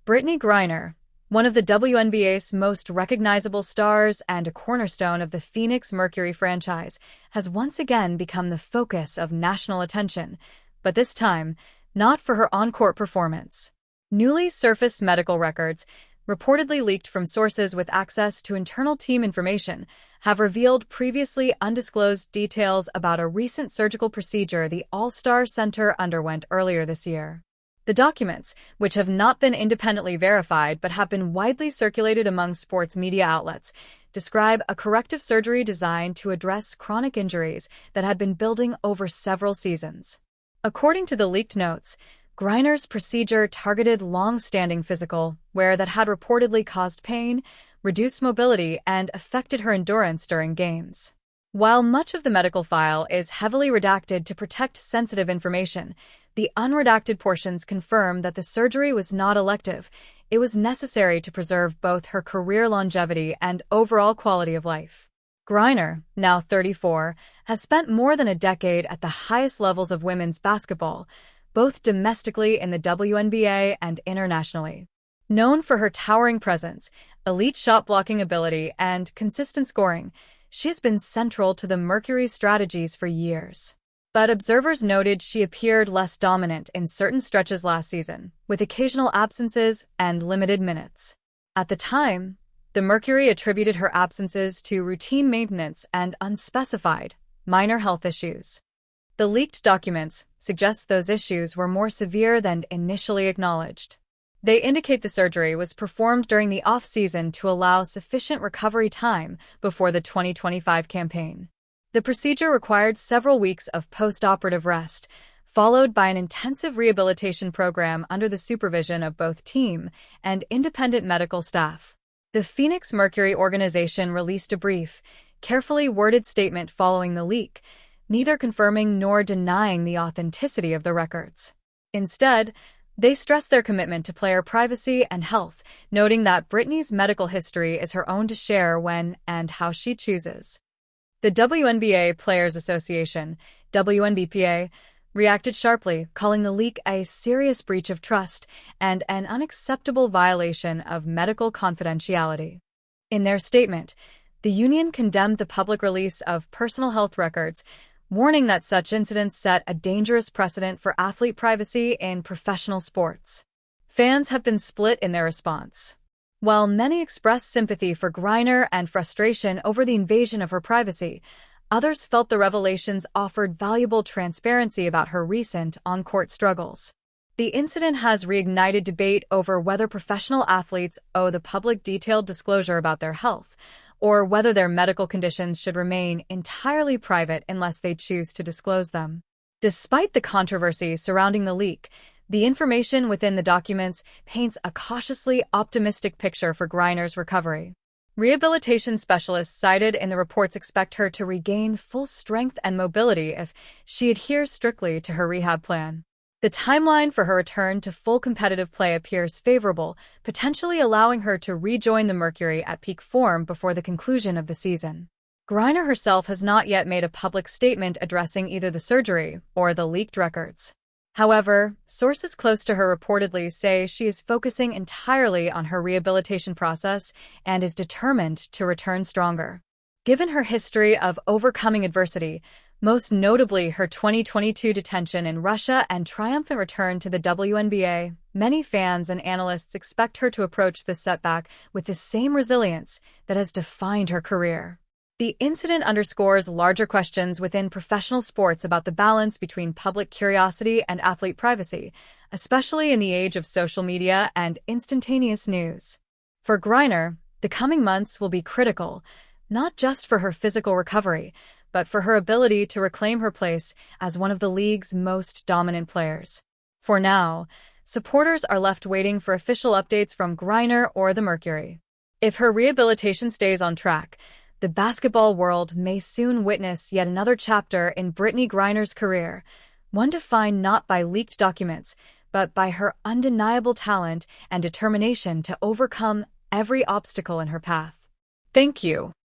Brittney Griner, one of the WNBA's most recognizable stars and a cornerstone of the Phoenix Mercury franchise, has once again become the focus of national attention, but this time, not for her on-court performance. Newly surfaced medical records, reportedly leaked from sources with access to internal team information, have revealed previously undisclosed details about a recent surgical procedure the All-Star Center underwent earlier this year. The documents, which have not been independently verified but have been widely circulated among sports media outlets, describe a corrective surgery designed to address chronic injuries that had been building over several seasons. According to the leaked notes, Griner's procedure targeted long-standing physical wear that had reportedly caused pain, reduced mobility, and affected her endurance during games. While much of the medical file is heavily redacted to protect sensitive information, the unredacted portions confirm that the surgery was not elective. It was necessary to preserve both her career longevity and overall quality of life. Griner, now 34, has spent more than a decade at the highest levels of women's basketball, both domestically in the WNBA and internationally. Known for her towering presence, elite shot-blocking ability, and consistent scoring, she has been central to the Mercury's strategies for years. But observers noted she appeared less dominant in certain stretches last season, with occasional absences and limited minutes. At the time, the Mercury attributed her absences to routine maintenance and unspecified, minor health issues. The leaked documents suggest those issues were more severe than initially acknowledged. They indicate the surgery was performed during the off-season to allow sufficient recovery time before the 2025 campaign. The procedure required several weeks of post-operative rest, followed by an intensive rehabilitation program under the supervision of both team and independent medical staff. The Phoenix Mercury organization released a brief, carefully worded statement following the leak, neither confirming nor denying the authenticity of the records. Instead, they stressed their commitment to player privacy and health, noting that Brittney's medical history is her own to share when and how she chooses. The WNBA Players Association, WNBPA, reacted sharply, calling the leak a serious breach of trust and an unacceptable violation of medical confidentiality. In their statement, the union condemned the public release of personal health records, warning that such incidents set a dangerous precedent for athlete privacy in professional sports. Fans have been split in their response. While many expressed sympathy for Griner and frustration over the invasion of her privacy, others felt the revelations offered valuable transparency about her recent on-court struggles. The incident has reignited debate over whether professional athletes owe the public detailed disclosure about their health, or whether their medical conditions should remain entirely private unless they choose to disclose them. Despite the controversy surrounding the leak, the information within the documents paints a cautiously optimistic picture for Griner's recovery. Rehabilitation specialists cited in the reports expect her to regain full strength and mobility if she adheres strictly to her rehab plan. The timeline for her return to full competitive play appears favorable, potentially allowing her to rejoin the Mercury at peak form before the conclusion of the season. Griner herself has not yet made a public statement addressing either the surgery or the leaked records. However, sources close to her reportedly say she is focusing entirely on her rehabilitation process and is determined to return stronger. Given her history of overcoming adversity, most notably her 2022 detention in Russia and triumphant return to the WNBA, many fans and analysts expect her to approach this setback with the same resilience that has defined her career. The incident underscores larger questions within professional sports about the balance between public curiosity and athlete privacy, especially in the age of social media and instantaneous news. For Griner, the coming months will be critical, not just for her physical recovery, but for her ability to reclaim her place as one of the league's most dominant players. For now, supporters are left waiting for official updates from Griner or the Mercury. If her rehabilitation stays on track, the basketball world may soon witness yet another chapter in Brittney Griner's career, one defined not by leaked documents, but by her undeniable talent and determination to overcome every obstacle in her path. Thank you.